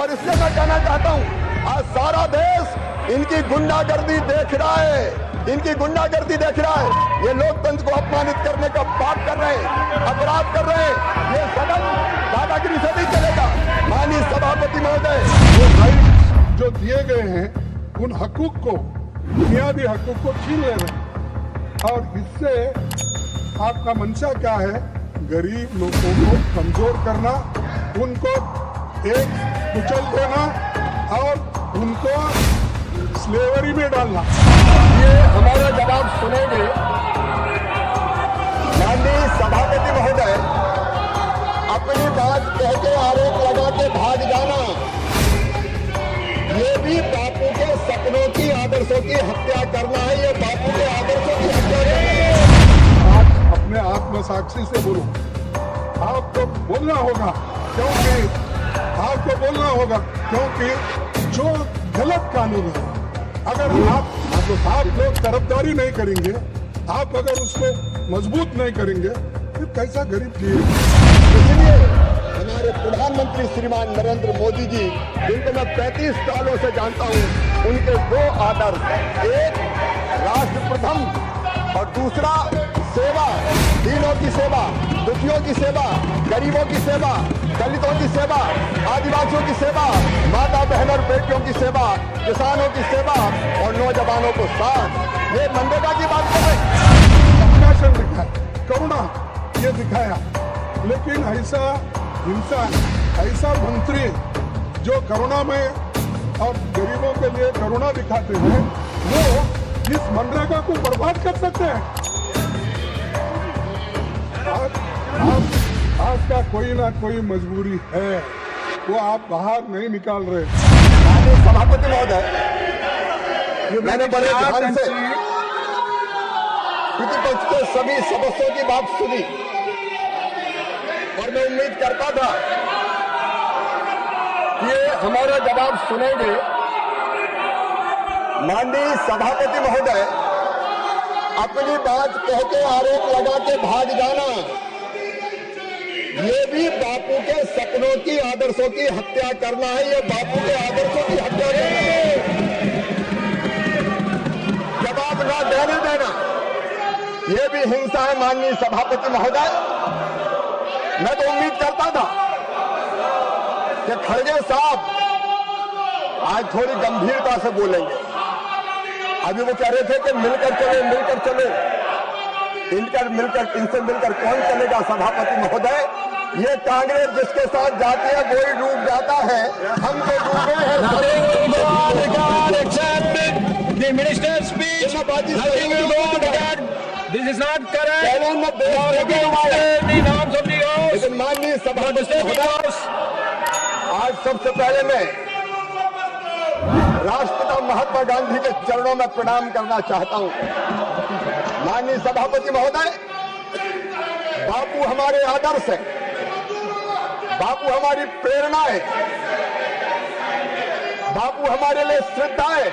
और इसलिए मैं कहना चाहता हूं, आज सारा देश इनकी गुंडागर्दी देख रहा है, इनकी गुंडागर्दी देख रहा है। ये लोकतंत्र को अपमानित करने का पाप कर रहे हैं, अपराध कर रहे हैं। ये सदन दादागिरी से नहीं चलेगा। माननीय सभापति महोदय, वो राइट्स जो दिए गए हैं उन हकूक को, बुनियादी हकूक को छीन ले रहे हैं और इससे आपका मंशा क्या है? गरीब लोगों को कमजोर करना, उनको एक कुचल देना और उनको स्लेवरी में डालना। ये हमारा जवाब सुनेंगे माननीय सभापति महोदय। अपनी बात कह के आरोप लगा के भाग जाना, ये भी बापू के सपनों की, आदर्शों की हत्या करना है। ये बापू के आदर्शों की हत्या है। आज अपने आत्मसाक्षी से बोलो, आपको बोलना होगा क्योंकि जो गलत कानून है, अगर आप लोग तरफदारी नहीं करेंगे, आप अगर उसको मजबूत नहीं करेंगे, फिर कैसा गरीब जिए? इसलिए हमारे प्रधानमंत्री श्रीमान नरेंद्र मोदी जी, जिनको मैं 35 सालों से जानता हूं, उनके दो आदर्श, एक राष्ट्र प्रथम और दूसरा सेवा, दीनों की सेवा, दुखियों की सेवा, गरीबों की सेवा, दलितों की सेवा, आदिवासियों की सेवा, माता बहन और बेटियों की सेवा, किसानों की सेवा और नौजवानों को साथ। ये मनरेगा की बात कर रहे हैं। कंपैशन दिखाया, करुणा ये दिखाया, लेकिन ऐसा इंसान, ऐसा मंत्री जो करुणा में और गरीबों के लिए करुणा दिखाते हैं, वो इस मनरेगा को बर्बाद कर सकते हैं। आज का कोई ना कोई मजबूरी है, वो आप बाहर नहीं निकाल रहे। माननीय सभापति महोदय, मैंने बड़े ध्यान से प्रतिपक्ष के सभी सदस्यों की बात सुनी और मैं उम्मीद करता था कि ये हमारा जवाब सुनेंगे। माननीय सभापति महोदय, अपनी बात कह के आरोप लगा के भाग जाना, ये भी बापू के सपनों की, आदर्शों की हत्या करना है। ये बापू के आदर्शों की हत्या करना है। जवाब न देने देना, ये भी हिंसा है। माननीय सभापति महोदय, मैं तो उम्मीद करता था कि खड़गे साहब आज थोड़ी गंभीरता से बोलेंगे। अभी वो कह रहे थे कि मिलकर चले, मिलकर चले, इनसे मिलकर कौन चलेगा? सभापति महोदय, ये कांग्रेस जिसके साथ जाती है वही डूब जाता है। हम तो डूबे हैं। लेकिन माननीय सभापति महोदय, आज सबसे पहले मैं राष्ट्रपिता महात्मा गांधी के चरणों में प्रणाम करना चाहता हूं। माननीय सभापति महोदय, बापू हमारे आदर्श है, बापू हमारी प्रेरणा है, बापू हमारे लिए श्रद्धा है।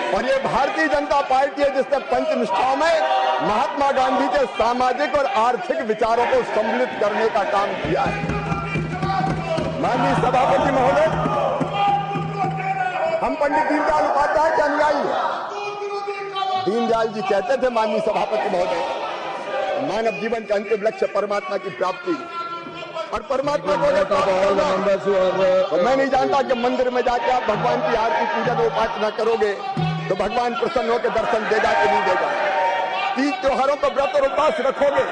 और ये भारतीय जनता पार्टी है जिसने पंचनिष्ठाओं में महात्मा गांधी के सामाजिक और आर्थिक विचारों को सम्मिलित करने का काम किया है। माननीय सभापति महोदय, हम पंडित दीनदयाल उपाध्याय के अनुयायी हैं। दीनदयाल जी कहते थे, माननीय सभापति महोदय, मानव जीवन का अंतिम लक्ष्य परमात्मा की प्राप्ति, और परमात्मा को मैं नहीं जानता कि मंदिर में जाके आप भगवान की आरती पूजा और उपासना करोगे तो भगवान प्रसन्न होकर दर्शन देगा कि नहीं देगा। तीज त्योहारों पर व्रत और उपवास रखोगे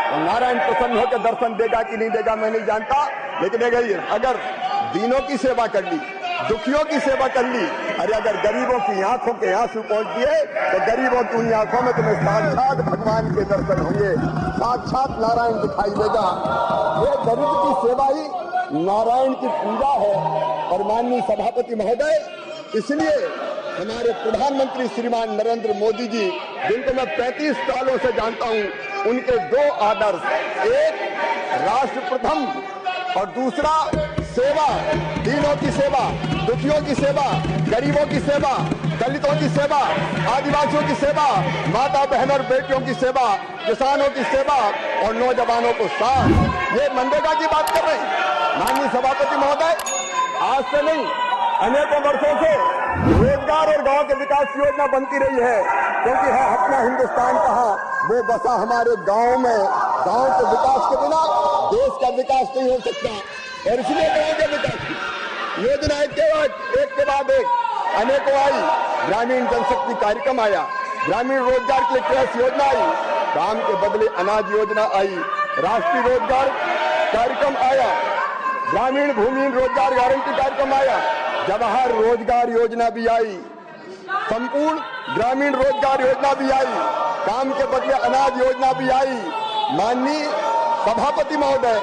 तो नारायण प्रसन्न होकर दर्शन देगा कि नहीं देगा, मैं नहीं जानता। लेकिन अगर दीनों की सेवा कर ली, दुखियों की सेवा कर ली, अरे अगर गरीबों की आंखों के आंसू पहुंच दिए तो गरीबों की उन आंखों में तुम्हें साक्षात भगवान के दर्शन होंगे, साक्षात नारायण दिखाई देगा। ये गरीब की सेवा ही नारायण की पूजा है। और माननीय सभापति महोदय, इसलिए हमारे प्रधानमंत्री श्रीमान नरेंद्र मोदी जी, जिनको मैं 35 सालों से जानता हूं, उनके दो आदर्श, एक राष्ट्र प्रथम और दूसरा सेवा, दीनों की सेवा, दुखियों की सेवा, गरीबों की सेवा, दलितों की सेवा, आदिवासियों की सेवा, माता बहन और बेटियों की सेवा, किसानों की सेवा और नौजवानों को साथ। ये मनरेगा की बात कर रहे हैं। माननीय सभापति महोदय, आज से नहीं, अनेकों वर्षों से रोजगार और गांव के विकास की योजना बनती रही है, क्योंकि है अपना हिंदुस्तान कहाँ, वो बसा हमारे गांव में। गांव के विकास के बिना देश का विकास नहीं हो सकता, और इसलिए गांव के विकास की योजना एक के बाद एक अनेकों आई। ग्रामीण जनशक्ति कार्यक्रम आया, ग्रामीण रोजगार के लिए कृषि योजना आई, काम के बदले अनाज योजना आई, राष्ट्रीय रोजगार कार्यक्रम आया, ग्रामीण भूमि रोजगार गारंटी कार्यक्रम आया, जवाहर रोजगार योजना भी आई, संपूर्ण ग्रामीण रोजगार योजना भी आई, काम के बदले अनाज योजना भी आई। माननीय सभापति महोदय,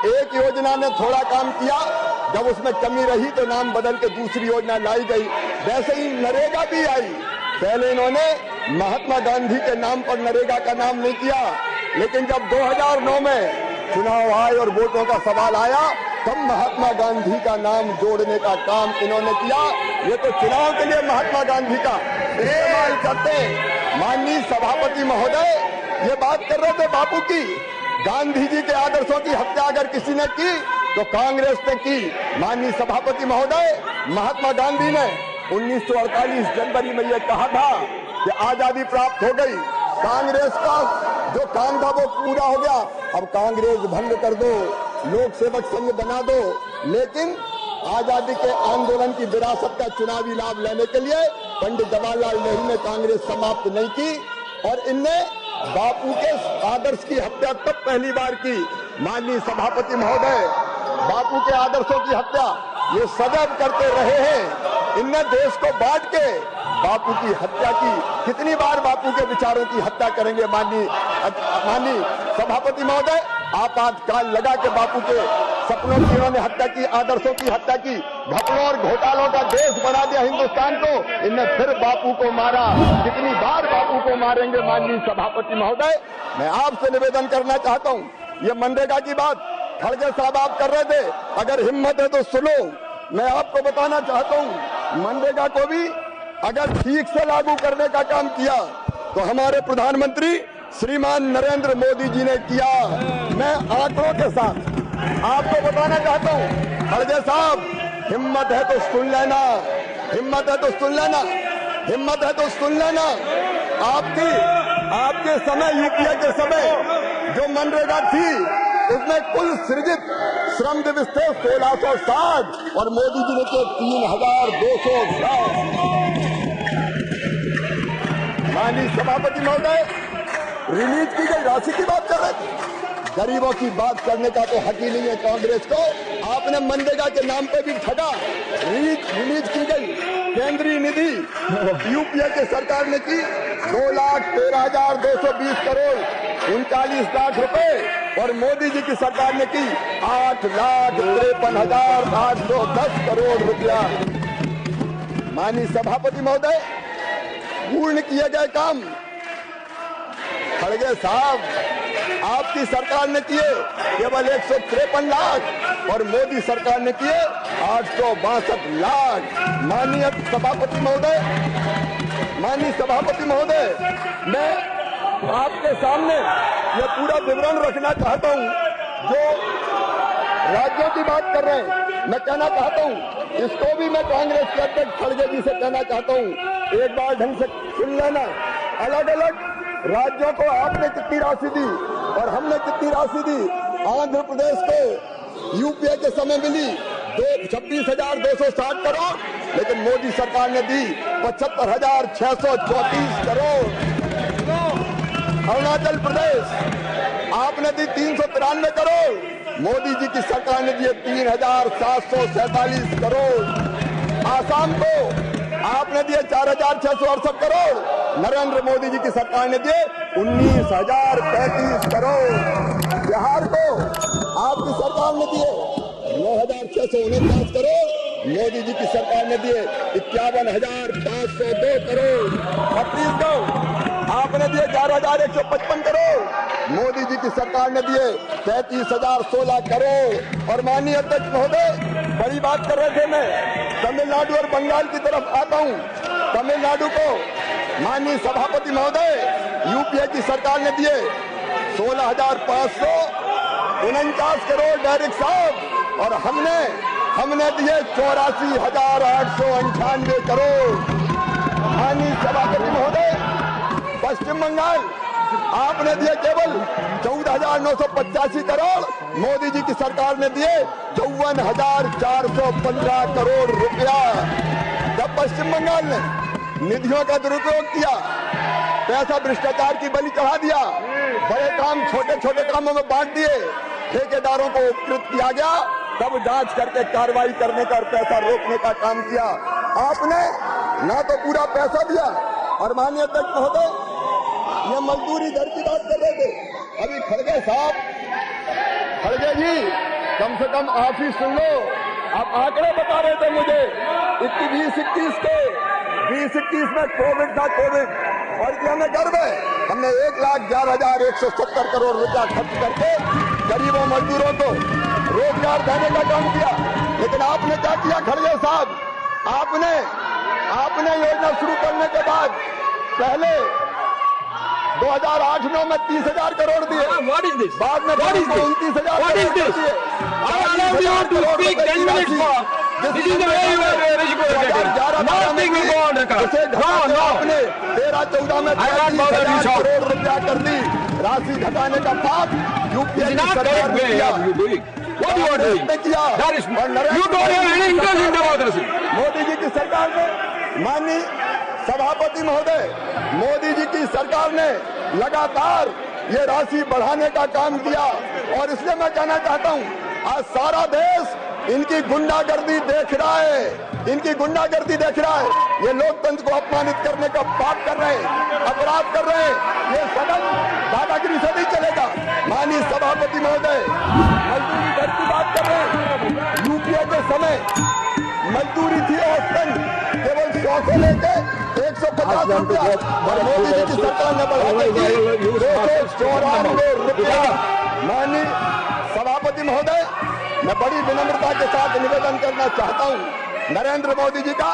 एक योजना ने थोड़ा काम किया, जब उसमें कमी रही तो नाम बदल के दूसरी योजना लाई गई। वैसे ही नरेगा भी आई। पहले इन्होंने महात्मा गांधी के नाम पर नरेगा का नाम नहीं किया, लेकिन जब 2009 में चुनाव आए और वोटों का सवाल आया, तब महात्मा गांधी का नाम जोड़ने का काम इन्होंने किया। ये तो चुनाव के लिए महात्मा गांधी का इस्तेमाल करते। माननीय सभापति महोदय ये बात कर रहे थे बापू की, गांधी जी के आदर्शों की हत्या अगर किसी ने की तो कांग्रेस ने की। माननीय सभापति महोदय, महात्मा गांधी ने 1948 जनवरी में यह कहा था कि आजादी प्राप्त हो गई, कांग्रेस का जो काम था वो पूरा हो गया, अब कांग्रेस भंग कर दो, लोक सेवक संघ बना दो। लेकिन आजादी के आंदोलन की विरासत का चुनावी लाभ लेने के लिए पंडित जवाहरलाल नेहरू ने कांग्रेस समाप्त नहीं की, और इनने बापू के आदर्श की हत्या तब पहली बार की। माननीय सभापति महोदय, बापू के आदर्शों की हत्या ये सदैव करते रहे हैं। इनने देश को बांट के बापू की हत्या की। कितनी बार बापू के विचारों की हत्या करेंगे? माननीय सभापति महोदय, आपातकाल लगा के बापू के सपनों की इन्होंने हत्या की, आदर्शों की हत्या की, घपलों और घोटालों का देश बना दिया हिंदुस्तान को। इनने फिर बापू को मारा। कितनी बार बापू को मारेंगे? माननीय सभापति महोदय, मैं आपसे निवेदन करना चाहता हूँ, ये मनरेगा की बात खड़गे साहब आप कर रहे थे, अगर हिम्मत है तो सुनो। मैं आपको बताना चाहता हूँ, मनरेगा को भी अगर ठीक से लागू करने का काम किया तो हमारे प्रधानमंत्री श्रीमान नरेंद्र मोदी जी ने किया। मैं आंकड़ों के साथ आपको बताना चाहता हूँ, खड़गे साहब, हिम्मत है तो सुन लेना, हिम्मत है तो सुन लेना, हिम्मत है तो सुन लेना। आपके समय, यूपीए के समय जो मनरेगा थी उसमें कुल सृजित श्रम दिवस थे 1660 और मोदी जी ने तो 3260। माननीय सभापति महोदय, रिलीज की गई राशि की बात कर रहे थे, गरीबों की बात करने का तो हक ही नहीं है कांग्रेस को। आपने मनरेगा के नाम पे भी ठगा। रिलीज की गई केंद्रीय निधि यूपीए की सरकार ने की 2,13,220 करोड़ 39 लाख रुपए, और मोदी जी की सरकार ने की 8,53,810 करोड़ रुपया। माननीय सभापति महोदय, पूर्ण किए गए काम खड़गे साहब आपकी सरकार ने किए केवल 153 लाख, और मोदी सरकार ने किए 862 लाख। माननीय सभापति महोदय, मैं आपके सामने यह पूरा विवरण रखना चाहता हूं। जो राज्यों की बात कर रहे हैं, मैं कहना चाहता हूं, इसको भी मैं कांग्रेस के अध्यक्ष खड़गे जी से कहना चाहता हूं, एक बार ढंग से सुन लेना। अलग अलग राज्यों को आपने कितनी राशि दी और हमने कितनी राशि दी। आंध्र प्रदेश को यूपीए के समय मिली 26,260 करोड़, लेकिन मोदी सरकार ने दी 75,634 करोड़। अरुणाचल प्रदेश आपने दी 393 करोड़, मोदी जी की सरकार ने दिए 3,747 करोड़। आसाम को आपने दिए 4,668 करोड़, नरेंद्र मोदी जी की सरकार ने दिए 19,035 करोड़। बिहार को आपकी सरकार ने दिए 9,649 करोड़, मोदी जी की सरकार ने दिए 51,502 करोड़। छत्तीसगढ़ आपने दिए 11,155 करोड़, मोदी जी की सरकार ने दिए 33,016 करोड़। और माननीय अध्यक्ष महोदय, बड़ी बात कर रहे थे, मैं तमिलनाडु और बंगाल की तरफ आता हूं। तमिलनाडु को माननीय सभापति महोदय यूपीए की सरकार ने दिए 16,549 करोड़ डायरेक्ट साहब, और हमने हमने दिए 84,898 करोड़। माननीय सभापति महोदय, पश्चिम बंगाल आपने दिए केवल 14,985 करोड़। मोदी जी की सरकार ने दिए 54,415 करोड़ रुपया। जब पश्चिम बंगाल ने निधियों का दुरुपयोग किया, पैसा भ्रष्टाचार की बलि चढ़ा दिया, बड़े काम छोटे छोटे कामों में बांट दिए, ठेकेदारों को उपकृत किया गया, तब जांच करके कार्रवाई करने का और पैसा रोकने का काम किया। आपने ना तो पूरा पैसा दिया, और माननीय अध्यक्ष महोदय, ये मजदूरी दर की बात कर रहे थे अभी खड़गे साहब। खड़गे जी, कम से कम आप ही सुन लो। आप आंकड़े बता रहे थे मुझे 2021 के 2021 में कोविड था, कोविड, और क्या हमें गर्व है, हमने 1,11,170 करोड़ रुपया खर्च करके गरीबों मजदूरों को रोजगार देने का काम किया। लेकिन आपने क्या किया खड़गे साहब? आपने योजना शुरू करने के बाद पहले 2008-9 में 30,000 करोड़ दिए, बाद में 29,000 करोड़ दिए। This is the way you are educated. Nothing will go on record. No. 13-14 में 30,000 करोड़ रुपया कर दी। राशि घटाने का पाप यूपीए की सरकार ने किया। What you are doing? That is, you don't have any interest in democracy. Modi ji की सरकार ने, माननीय सभापति महोदय, मोदी जी की सरकार ने लगातार ये राशि बढ़ाने का काम किया। और इसलिए मैं कहना चाहता हूँ, आज सारा देश इनकी गुंडागर्दी देख रहा है, इनकी गुंडागर्दी देख रहा है। ये लोकतंत्र को अपमानित करने का पाप कर रहे हैं, अपराध कर रहे हैं। ये सदन दादागिरी से नहीं चलेगा। माननीय सभापति महोदय, मजदूरी दर की बात कर रहे हैं। यूपीए के समय मजदूरी थी औसतन केवल 100 से लेकर 150 रुपया, और मोदी जी की सरकार ने बढ़ा दी 294 रुपया। माननीय सभापति महोदय, मैं बड़ी विनम्रता के साथ निवेदन करना चाहता हूं, नरेंद्र मोदी जी का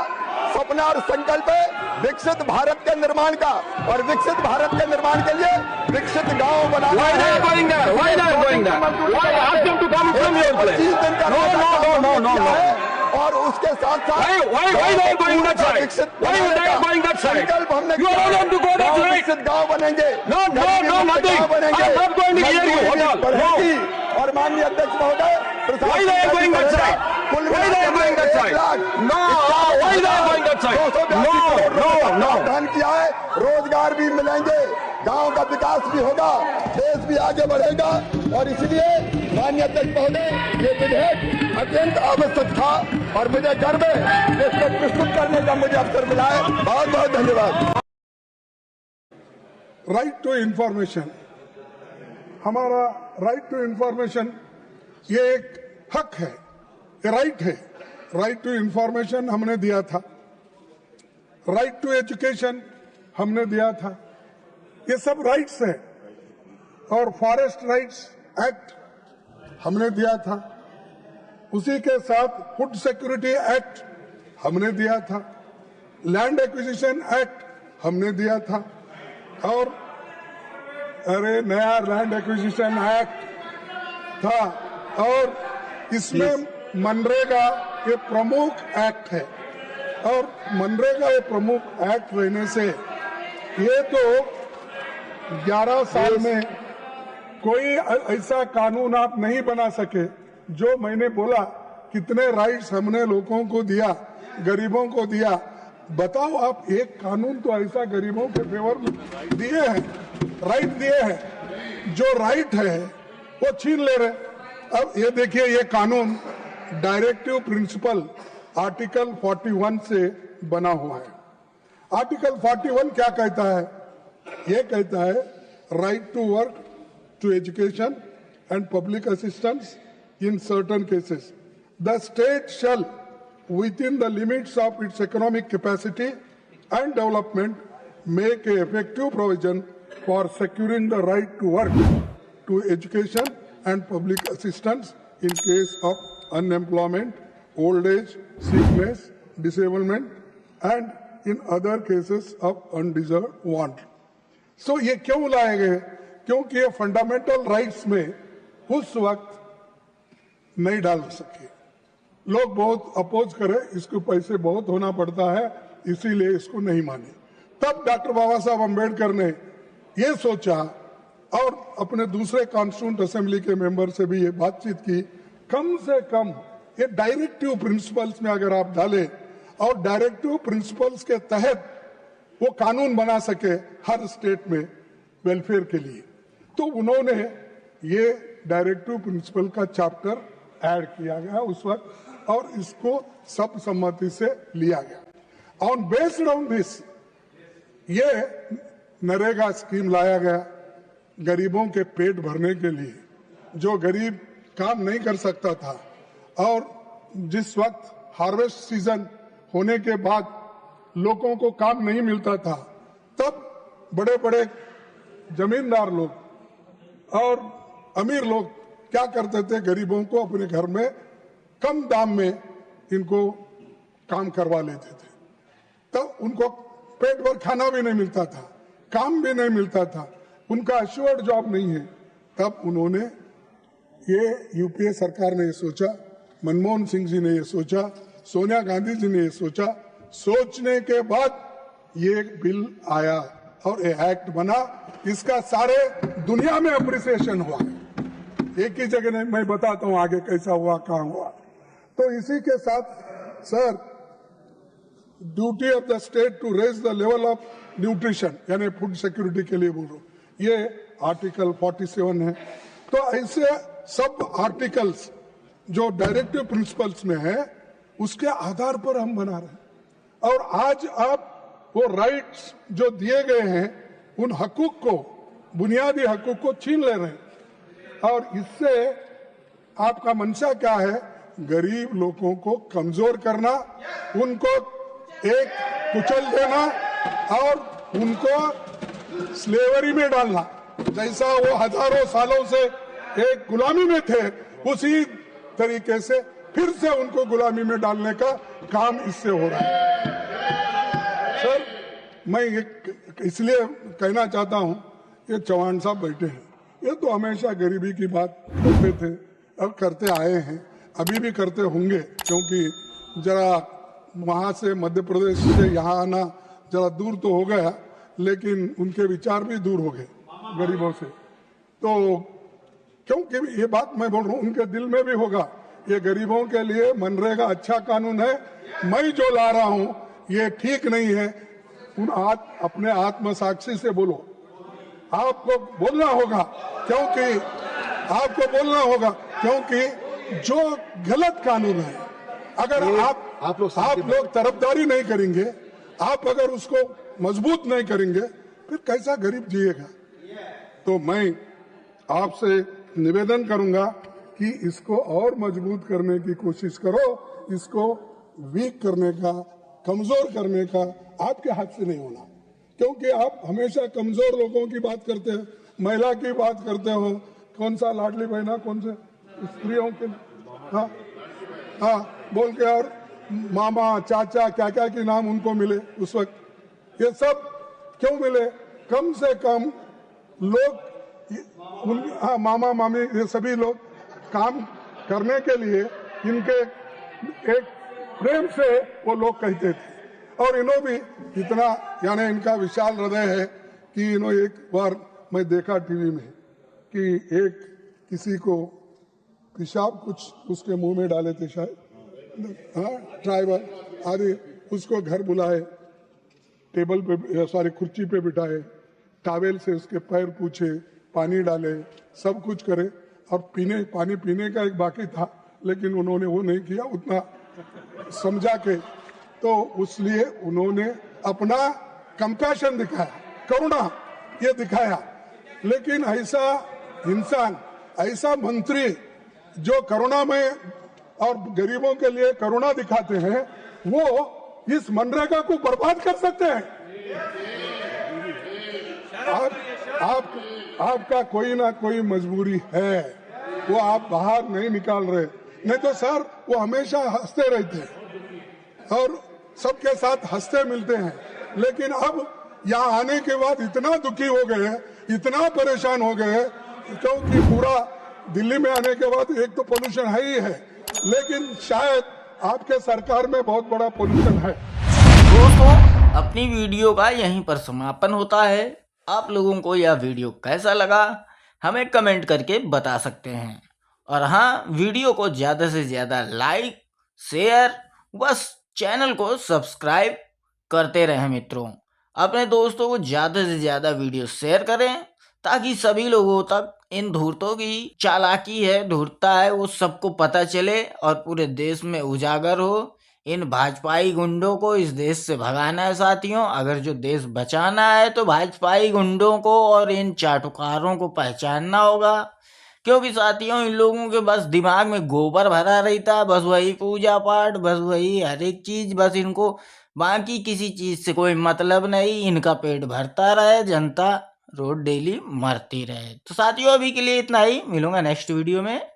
सपना और संकल्प है विकसित भारत के निर्माण का, और विकसित भारत के निर्माण के लिए विकसित गांव बनाना। Why they are going there? Why they are going there? Why ask them to come from your place? 25 दिन का No. और उसके साथ साथ Why they are going that side? Why they are going that side? संकल्प हमने You allow them to go that side? विकसित गांव बनेंगे। No, nothing. I'm not going to hear you. Hold on. No. और माननीय अध्यक्ष महोदय, Why they are going that side? Why they are going that side? No. Why they are going that side? No. प्रावधान किया है, रोजगार भी मिलेंगे, गांव का विकास भी होगा, देश भी आगे बढ़ेगा। और इसलिए माननीय अध्यक्ष महोदय, ये विधेयक अत्यंत आवश्यक था, और मुझे गर्व है इसको प्रस्तुत करने का मुझे अवसर मिला है। बहुत बहुत धन्यवाद। राइट टू इंफॉर्मेशन, हमारा राइट टू इंफॉर्मेशन ये एक हक है, ये राइट है। राइट टू इंफॉर्मेशन हमने दिया था, राइट टू एजुकेशन हमने दिया था, ये सब राइट्स है। और फॉरेस्ट राइट्स एक्ट हमने दिया था, उसी के साथ फूड सिक्योरिटी एक्ट हमने दिया था, लैंड एक्विजिशन एक्ट हमने दिया था, और अरे नया लैंड एक्विजिशन एक्ट था, और इसमें मनरेगा ये प्रमुख एक्ट है। और मनरेगा ये प्रमुख एक्ट रहने से ये तो 11 साल में कोई ऐसा कानून आप नहीं बना सके। जो मैंने बोला कितने राइट्स हमने लोगों को दिया, गरीबों को दिया, बताओ आप एक कानून तो ऐसा गरीबों के फेवर में दिए हैं, राइट दिए हैं। जो राइट है वो छीन ले रहे। अब ये देखिए, ये कानून डायरेक्टिव प्रिंसिपल आर्टिकल 41 से बना हुआ है। आर्टिकल 41 क्या कहता है? ये कहता है right to work, to education and public assistance in certain cases. The state shall, within the limits of its economic capacity and development, make a effective provision for securing the right to work, to education and public assistance in case of unemployment, old age, sickness, disablement, and in other cases of undeserved want. So ये क्यों लाए गए? क्योंकि ये fundamental rights में उस वक्त नहीं डाल सके। लोग बहुत अपोज करे, इसको पैसे बहुत होना पड़ता है, इसीलिए इसको नहीं माने। तब डॉक्टर बाबा साहब अम्बेडकर ने ये सोचा और अपने दूसरे कॉन्स्टिट्यूंट असेंबली के मेंबर से भी ये बातचीत की, कम से कम ये डायरेक्टिव प्रिंसिपल्स में अगर आप डालें और डायरेक्टिव प्रिंसिपल्स के तहत वो कानून बना सके हर स्टेट में वेलफेयर के लिए, तो उन्होंने ये डायरेक्टिव प्रिंसिपल का चैप्टर ऐड किया गया उस वक्त और इसको सर्वसम्मति से लिया गया। ऑन बेस्ड ऑन दिस ये नरेगा स्कीम लाया गया गरीबों के पेट भरने के लिए, जो गरीब काम नहीं कर सकता था और जिस वक्त हार्वेस्ट सीजन होने के बाद लोगों को काम नहीं मिलता था, तब बड़े बड़े जमींदार लोग और अमीर लोग क्या करते थे, गरीबों को अपने घर में कम दाम में इनको काम करवा लेते थे। तब उनको पेट भर खाना भी नहीं मिलता था, काम भी नहीं मिलता था, उनका अश्योर्ड जॉब नहीं है। तब उन्होंने ये यूपीए सरकार ने ये सोचा, मनमोहन सिंह जी ने ये सोचा, सोनिया गांधी जी ने ये सोचा, सोचने के बाद ये बिल आया और ये एक्ट बना। इसका सारे दुनिया में अप्रिसिएशन हुआ। एक ही जगह नहीं, मैं बताता हूं आगे कैसा हुआ, कहां हुआ। तो इसी के साथ sir, duty of the state to raise the level of nutrition, यानी फूड सिक्योरिटी के लिए बोल रहा हूं, ये आर्टिकल 47 है। तो ऐसे सब आर्टिकल्स जो डायरेक्टिव प्रिंसिपल्स में है उसके आधार पर हम बना रहे हैं। और आज आप वो राइट्स जो दिए गए हैं उन हकूक को, बुनियादी हकूक को छीन ले रहे हैं। और इससे आपका मंशा क्या है, गरीब लोगों को कमजोर करना, उनको एक कुचल देना और उनको स्लेवरी में डालना। जैसा वो हजारों सालों से एक गुलामी में थे, उसी तरीके से फिर से उनको गुलामी में डालने का काम इससे हो रहा है। सर, मैं इसलिए कहना चाहता हूं, ये चौहान साहब बैठे हैं, ये तो हमेशा गरीबी की बात करते थे और करते आए हैं, अभी भी करते होंगे, क्योंकि जरा वहां से मध्य प्रदेश से यहाँ आना जरा दूर तो हो गया, लेकिन उनके विचार भी दूर हो गए गरीबों से। तो क्योंकि ये बात मैं बोल रहा हूँ, उनके दिल में भी होगा, ये गरीबों के लिए मनरेगा अच्छा कानून है, मैं जो ला रहा हूँ ये ठीक नहीं है। अपने आत्मसाक्षी से बोलो, आपको बोलना होगा, क्योंकि जो गलत कानून है, अगर आप लोग तरफदारी नहीं करेंगे, आप अगर उसको मजबूत नहीं करेंगे, फिर कैसा गरीब जिएगा। तो मैं आपसे निवेदन करूंगा कि इसको और मजबूत करने की कोशिश करो, इसको वीक करने का, कमजोर करने का आपके हाथ से नहीं होना, क्योंकि आप हमेशा कमजोर लोगों की बात करते हैं, महिला की बात करते हो, कौन सा लाडली बहना, कौन से स्त्रियों के, हाँ बोल के, और मामा चाचा क्या क्या के नाम उनको मिले उस वक्त, ये सब क्यों मिले? कम से कम लोग, हाँ मामा मामी, ये सभी लोग काम करने के लिए इनके एक प्रेम से वो लोग कहते थे। और इन्हों भी इतना, यानी इनका विशाल हृदय है कि इन्हों, एक बार मैं देखा टीवी में कि एक किसी को पेशाब कुछ उसके मुंह में डाले थे शायद, हाँ ट्राइबल आदि, उसको घर बुलाए, टेबल पे, सॉरी कुर्सी पे बिठाए, टावेल से उसके पैर पूछे, पानी डाले, सब कुछ करे, और पानी पीने का एक बाकी था, लेकिन उन्होंने वो नहीं किया उतना समझा के। तो उसलिए उन्होंने अपना कंपैशन दिखाया, करुणा ये दिखाया। लेकिन ऐसा इंसान, ऐसा मंत्री जो करुणा में और गरीबों के लिए करुणा दिखाते हैं, वो इस मनरेगा को बर्बाद कर सकते हैं। आपका कोई ना कोई मजबूरी है, वो आप बाहर नहीं निकाल रहे, नहीं तो सर वो हमेशा हंसते रहते हैं और सबके साथ हंसते मिलते हैं। लेकिन अब यहाँ आने के बाद इतना दुखी हो गए, इतना परेशान हो गए, क्योंकि पूरा दिल्ली में आने के बाद एक तो पोल्यूशन है ही है, लेकिन शायद आपके सरकार में बहुत बड़ा पोल्यूशन है। दोस्तों, अपनी वीडियो का यहीं पर समापन होता है। आप लोगों को यह वीडियो कैसा लगा हमें कमेंट करके बता सकते हैं। और हाँ, वीडियो को ज़्यादा से ज़्यादा लाइक, शेयर, बस चैनल को सब्सक्राइब करते रहें मित्रों। अपने दोस्तों को ज़्यादा से ज़्यादा वीडियो शेयर करें ताकि सभी लोगों तक इन धूर्तों की चालाकी है, धूर्तता है, वो सबको पता चले और पूरे देश में उजागर हो। इन भाजपाई गुंडों को इस देश से भगाना है साथियों। अगर जो देश बचाना है तो भाजपाई गुंडों को और इन चाटुकारों को पहचानना होगा, क्योंकि साथियों इन लोगों के बस दिमाग में गोबर भरा रहता, बस वही पूजा पाठ, बस वही हर एक चीज, बस इनको बाकी किसी चीज से कोई मतलब नहीं। इनका पेट भरता रहे, जनता रोज डेली मरती रहे। तो साथियों अभी के लिए इतना ही, मिलूंगा नेक्स्ट वीडियो में।